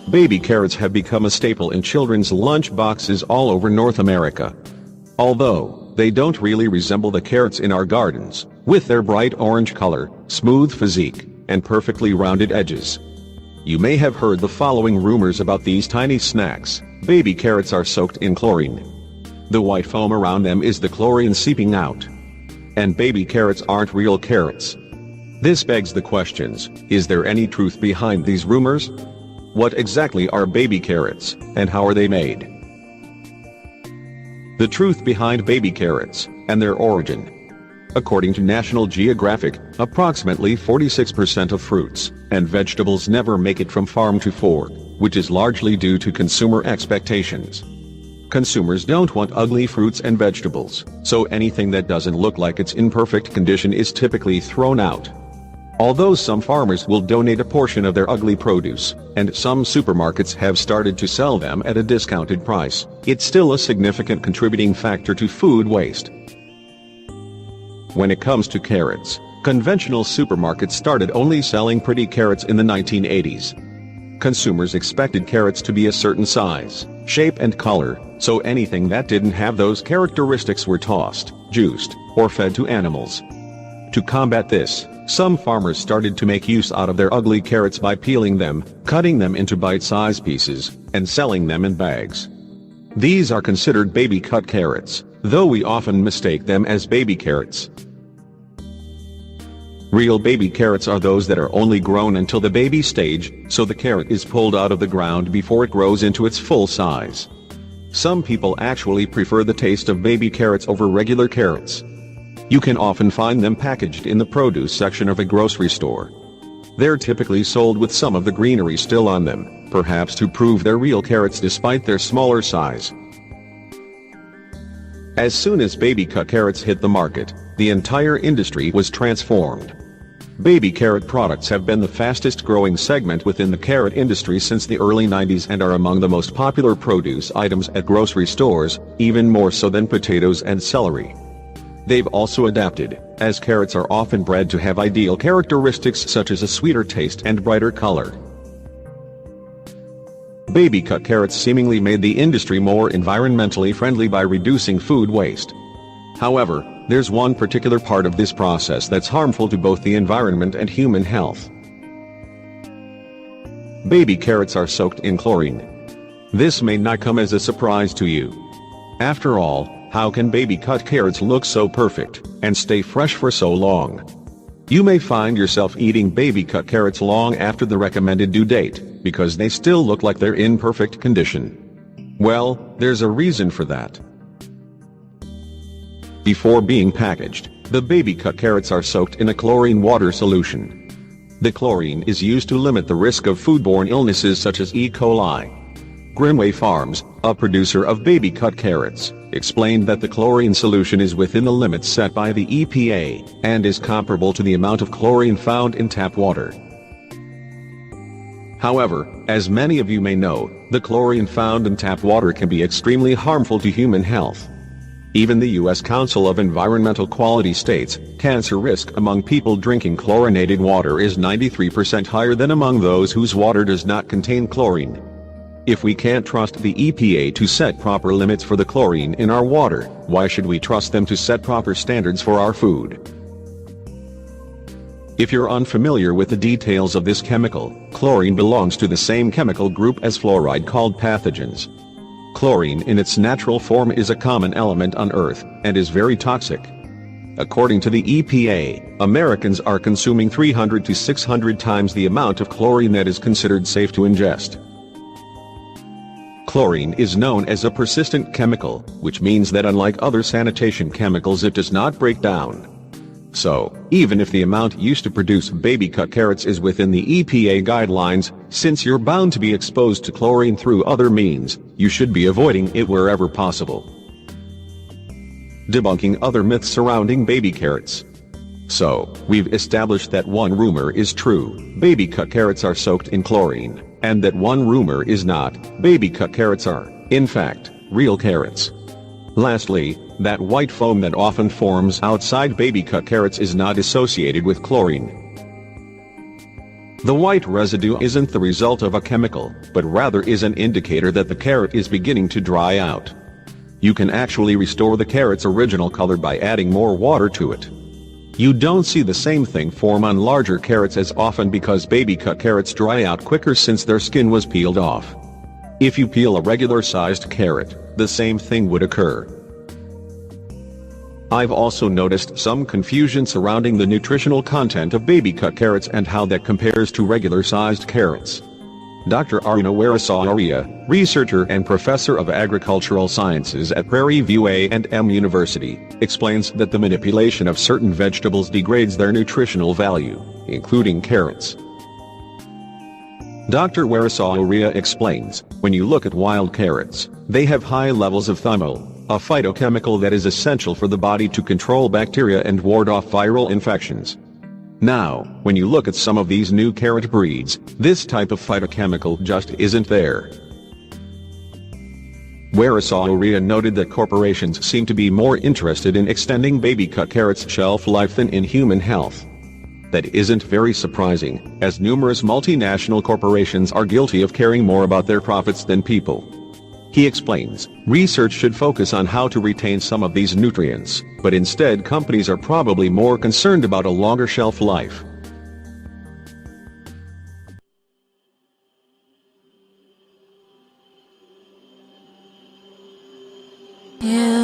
baby carrots have become a staple in children's lunch boxes all over North America. Although they don't really resemble the carrots in our gardens, with their bright orange color, smooth physique, and perfectly rounded edges. You may have heard the following rumors about these tiny snacks. Baby carrots are soaked in chlorine. The white foam around them is the chlorine seeping out. And baby carrots aren't real carrots. This begs the questions, is there any truth behind these rumors? What exactly are baby carrots, and how are they made? The truth behind baby carrots, and their origin. According to National Geographic, approximately 46% of fruits and vegetables never make it from farm to fork, which is largely due to consumer expectations. Consumers don't want ugly fruits and vegetables, so anything that doesn't look like it's in perfect condition is typically thrown out. Although some farmers will donate a portion of their ugly produce, and some supermarkets have started to sell them at a discounted price, it's still a significant contributing factor to food waste. When it comes to carrots, conventional supermarkets started only selling pretty carrots in the 1980s. Consumers expected carrots to be a certain size, shape and color, so anything that didn't have those characteristics were tossed, juiced, or fed to animals. To combat this, some farmers started to make use out of their ugly carrots by peeling them, cutting them into bite-sized pieces, and selling them in bags. These are considered baby-cut carrots, though we often mistake them as baby carrots. Real baby carrots are those that are only grown until the baby stage, so the carrot is pulled out of the ground before it grows into its full size. Some people actually prefer the taste of baby carrots over regular carrots. You can often find them packaged in the produce section of a grocery store. They're typically sold with some of the greenery still on them, perhaps to prove they're real carrots despite their smaller size. As soon as baby-cut carrots hit the market, the entire industry was transformed. Baby carrot products have been the fastest growing segment within the carrot industry since the early 90s and are among the most popular produce items at grocery stores, even more so than potatoes and celery. They've also adapted, as carrots are often bred to have ideal characteristics such as a sweeter taste and brighter color. Baby-cut carrots seemingly made the industry more environmentally friendly by reducing food waste. However, there's one particular part of this process that's harmful to both the environment and human health. Baby carrots are soaked in chlorine. This may not come as a surprise to you. After all, how can baby-cut carrots look so perfect and stay fresh for so long? You may find yourself eating baby-cut carrots long after the recommended due date, because they still look like they're in perfect condition. Well, there's a reason for that. Before being packaged, the baby-cut carrots are soaked in a chlorine water solution. The chlorine is used to limit the risk of foodborne illnesses such as E. coli. Grimway Farms, a producer of baby-cut carrots, explained that the chlorine solution is within the limits set by the EPA, and is comparable to the amount of chlorine found in tap water. However, as many of you may know, the chlorine found in tap water can be extremely harmful to human health. Even the U.S. Council of Environmental Quality states, cancer risk among people drinking chlorinated water is 93% higher than among those whose water does not contain chlorine. If we can't trust the EPA to set proper limits for the chlorine in our water, why should we trust them to set proper standards for our food? If you're unfamiliar with the details of this chemical, chlorine belongs to the same chemical group as fluoride called pathogens. Chlorine in its natural form is a common element on Earth, and is very toxic. According to the EPA, Americans are consuming 300 to 600 times the amount of chlorine that is considered safe to ingest. Chlorine is known as a persistent chemical, which means that unlike other sanitation chemicals it does not break down. So, even if the amount used to produce baby-cut carrots is within the EPA guidelines, since you're bound to be exposed to chlorine through other means, you should be avoiding it wherever possible. Debunking other myths surrounding baby carrots. So, we've established that one rumor is true, baby-cut carrots are soaked in chlorine, and that one rumor is not, baby-cut carrots are, in fact, real carrots. Lastly, that white foam that often forms outside baby-cut carrots is not associated with chlorine. The white residue isn't the result of a chemical, but rather is an indicator that the carrot is beginning to dry out. You can actually restore the carrot's original color by adding more water to it. You don't see the same thing form on larger carrots as often because baby cut carrots dry out quicker since their skin was peeled off. If you peel a regular-sized carrot, the same thing would occur. I've also noticed some confusion surrounding the nutritional content of baby cut carrots and how that compares to regular-sized carrots. Dr. Aruna Weresauria, researcher and professor of agricultural sciences at Prairie View A&M University, explains that the manipulation of certain vegetables degrades their nutritional value, including carrots. Dr. Weresauria explains, when you look at wild carrots, they have high levels of thymol, a phytochemical that is essential for the body to control bacteria and ward off viral infections. Now, when you look at some of these new carrot breeds, this type of phytochemical just isn't there. Weresauria noted that corporations seem to be more interested in extending baby cut carrots' shelf life than in human health. That isn't very surprising, as numerous multinational corporations are guilty of caring more about their profits than people. He explains, research should focus on how to retain some of these nutrients, but instead companies are probably more concerned about a longer shelf life. Yeah.